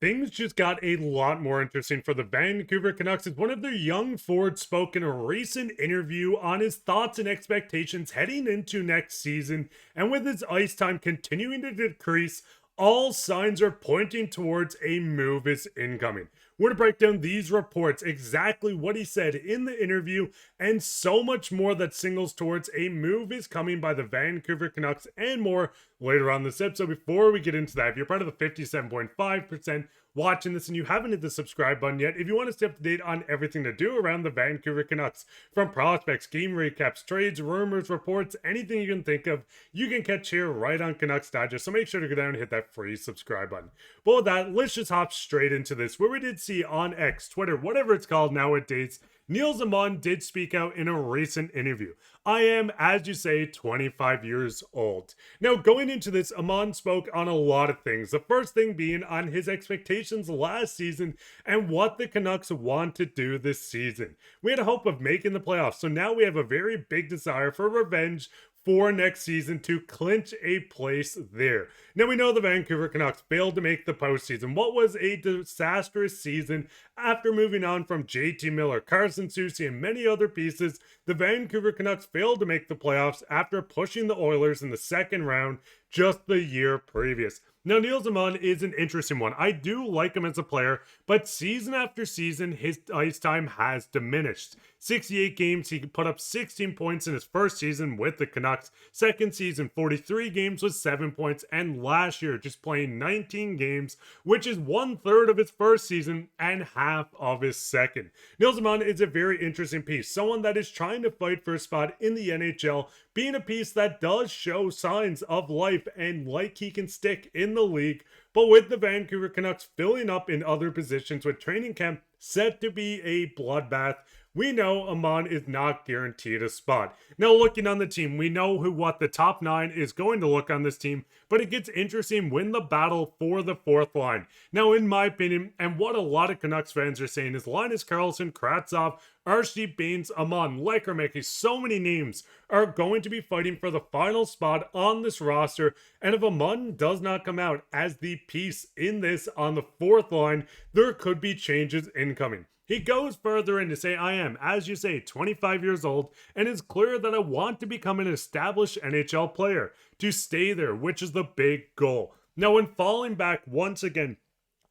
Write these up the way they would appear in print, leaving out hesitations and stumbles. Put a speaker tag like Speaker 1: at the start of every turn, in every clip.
Speaker 1: Things just got a lot more interesting for the Vancouver Canucks as one of their young forwards spoke in a recent interview on his thoughts and expectations heading into next season. And with his ice time continuing to decrease, all signs are pointing towards a move is incoming. We're going to break down these reports, exactly what he said in the interview, and so much more that signals towards a move is coming by the Vancouver Canucks and more later on this episode. Before we get into that, if you're part of the 57.5% watching this and you haven't hit the subscribe button yet, if you want to stay up to date on everything to do around the Vancouver Canucks, from prospects, game recaps, trades, rumors, reports, anything you can think of, you can catch here right on Canucks Digest. So make sure to go down and hit that free subscribe button. But with that, let's just hop straight into this, where we did see on X, Twitter, whatever it's called nowadays, Nils Aman did speak out in a recent interview. I am, as you say, 25 years old. Now, going into this, Aman spoke on a lot of things. The first thing being on his expectations last season and what the Canucks want to do this season. We had a hope of making the playoffs, so now we have a very big desire for revenge for next season to clinch a place there. Now, we know the Vancouver Canucks failed to make the postseason. What was a disastrous season after moving on from JT Miller, Carson Soucy, and many other pieces. The Vancouver Canucks failed to make the playoffs after pushing the Oilers in the second round just the year previous. Now, Nils Aman is an interesting one. I do like him as a player, but season after season, his ice time has diminished. 68 games, he put up 16 points in his first season with the Canucks. Second season, 43 games with 7 points. And last year, just playing 19 games, which is 1/3 of his first season and half of his second. Nils Aman is a very interesting piece. Someone that is trying to fight for a spot in the NHL, being a piece that does show signs of life and like he can stick in the league. But with the Vancouver Canucks filling up in other positions with training camp set to be a bloodbath, we know Aman is not guaranteed a spot. Now, looking on the team, we know what the top 9 is going to look on this team, but it gets interesting when the battle for the fourth line. Now, in my opinion, and what a lot of Canucks fans are saying, is Linus Karlsson, Kravtsov, Archie Bains, Aman, Lekkermäki, so many names are going to be fighting for the final spot on this roster. And if Aman does not come out as the piece in this on the fourth line, there could be changes incoming. He goes further in to say, I am, as you say, 25 years old, and it's clear that I want to become an established NHL player, to stay there, which is the big goal. Now, when falling back once again,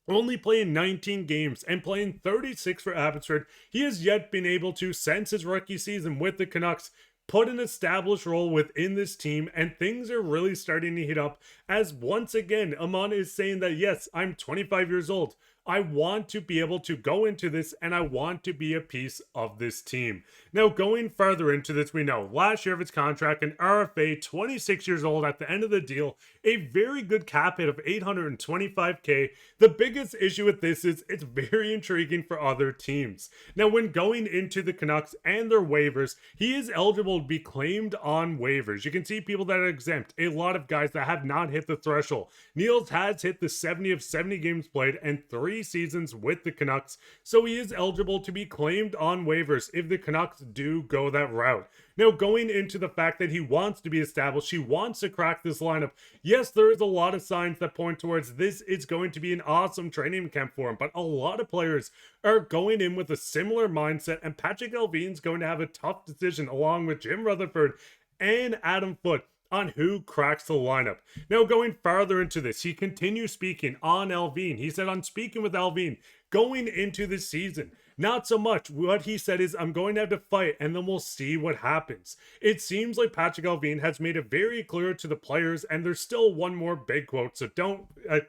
Speaker 1: only playing 19 games and playing 36 for Abbotsford, he has yet been able to, since his rookie season with the Canucks, put an established role within this team, and things are really starting to heat up as once again, Aman is saying that, yes, I'm 25 years old. I want to be able to go into this and I want to be a piece of this team. Now, going further into this, we know last year of his contract, an RFA, 26 years old at the end of the deal, a very good cap hit of $825K. The biggest issue with this is it's very intriguing for other teams. Now, when going into the Canucks and their waivers, he is eligible to be claimed on waivers. You can see people that are exempt, a lot of guys that have not hit the threshold. Nils has hit the 70 of 70 games played and 3 seasons with the Canucks, so he is eligible to be claimed on waivers if the Canucks do go that route. Now, going into the fact that he wants to be established, he wants to crack this lineup, yes, there is a lot of signs that point towards this is going to be an awesome training camp for him, but a lot of players are going in with a similar mindset, and Patrik Allvin's going to have a tough decision along with Jim Rutherford and Adam Foote on who cracks the lineup. Now, going farther into this, he continues speaking on Allvin. He said, on speaking with Allvin, going into this season, not so much. What he said is, I'm going to have to fight, and then we'll see what happens. It seems like Patrik Allvin has made it very clear to the players, and there's still one more big quote, so don't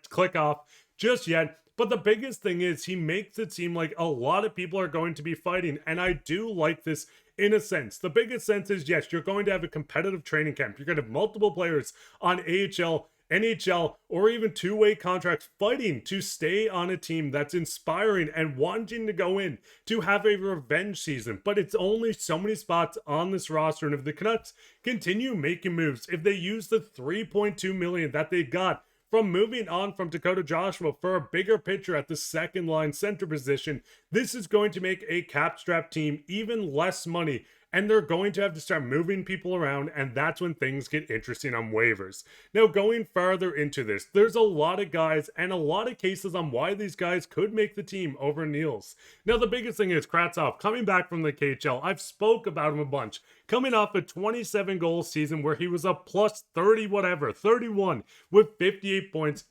Speaker 1: click off just yet. But the biggest thing is he makes it seem like a lot of people are going to be fighting, and I do like this in a sense. The biggest sense is, yes, you're going to have a competitive training camp. You're going to have multiple players on AHL, NHL, or even two-way contracts fighting to stay on a team that's inspiring and wanting to go in to have a revenge season. But it's only so many spots on this roster, and if the Canucks continue making moves, if they use the $3.2 million that they got from moving on from Dakota Joshua for a bigger picture at the second line center position, this is going to make a cap-strapped team even less money and they're going to have to start moving people around, and that's when things get interesting on waivers. Now, going farther into this, there's a lot of guys and a lot of cases on why these guys could make the team over Nils. Now, the biggest thing is Kravtsov coming back from the KHL. I've spoke about him a bunch. Coming off a 27-goal season where he was a plus 30 whatever, 31 with 58 points.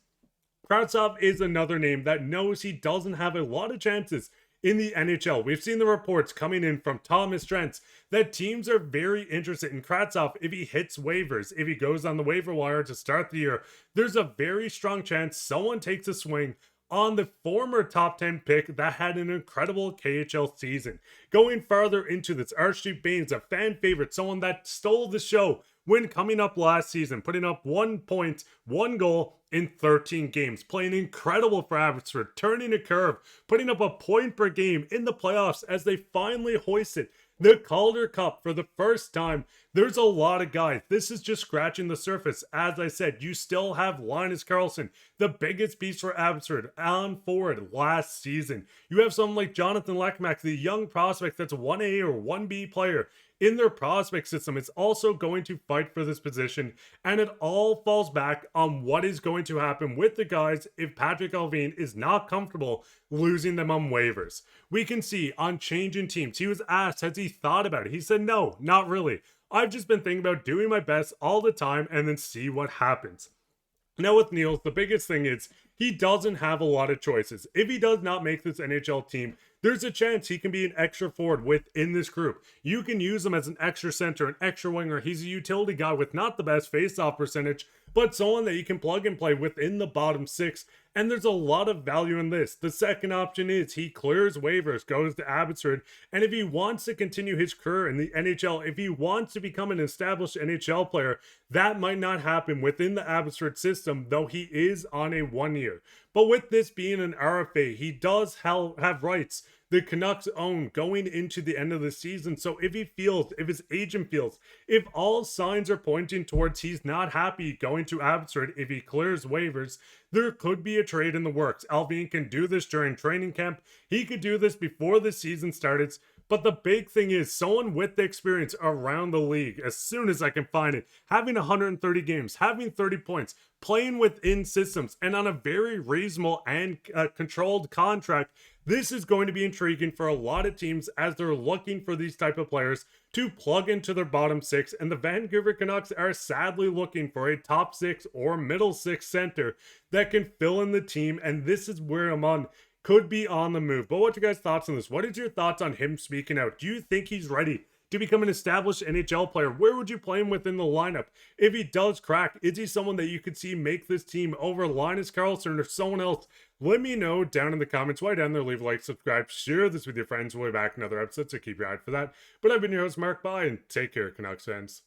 Speaker 1: Kravtsov is another name that knows he doesn't have a lot of chances in the NHL. We've seen the reports coming in from Thomas Trentz that teams are very interested in Kravtsov if he hits waivers. If he goes on the waiver wire to start the year, there's a very strong chance someone takes a swing on the former top 10 pick that had an incredible KHL season. Going farther into this, Archie Baines, a fan favorite, someone that stole the show when coming up last season, putting up 1 point, 1 goal in 13 games, playing incredible for Abbotsford, turning a curve, putting up a point per game in the playoffs as they finally hoisted the Calder Cup for the first time. There's a lot of guys. This is just scratching the surface. As I said, you still have Linus Karlsson, the biggest piece for Abbotsford on forward last season. You have someone like Jonathan Lekmak, the young prospect that's a 1A or 1B player in their prospect system. It's also going to fight for this position, and it all falls back on what is going to happen with the guys if Patrik Allvin is not comfortable losing them on waivers. We can see on changing teams, he was asked, has he thought about it? He said, no, not really. I've just been thinking about doing my best all the time and then see what happens. Now with Nils, the biggest thing is he doesn't have a lot of choices. If he does not make this NHL team, there's a chance he can be an extra forward within this group. You can use him as an extra center, an extra winger. He's a utility guy with not the best face-off percentage, but someone that you can plug and play within the bottom six. And there's a lot of value in this. The second option is he clears waivers, goes to Abbotsford, and if he wants to continue his career in the NHL, if he wants to become an established NHL player, that might not happen within the Abbotsford system, though he is on a 1 year. But with this being an RFA, he does have rights the Canucks own going into the end of the season. So if he feels, if his agent feels, if all signs are pointing towards he's not happy going to Abbotsford, if he clears waivers, there could be a trade in the works. Allvin can do this during training camp. He could do this before the season started. But the big thing is someone with the experience around the league, as soon as I can find it, having 130 games, having 30 points, playing within systems, and on a very reasonable and controlled contract. This is going to be intriguing for a lot of teams as they're looking for these type of players to plug into their bottom six. And the Vancouver Canucks are sadly looking for a top six or middle six center that can fill in the team. And this is where Aman could be on the move. But what's your guys' thoughts on this? What is your thoughts on him speaking out? Do you think he's ready to become an established NHL player? Where would you play him within the lineup? If he does crack, is he someone that you could see make this team over Linus Karlsson or someone else? Let me know down in the comments. Right down there, leave a like, subscribe, share this with your friends. We'll be back in another episode, so keep your eye out for that. But I've been your host, Mark. Bye, and take care, Canucks fans.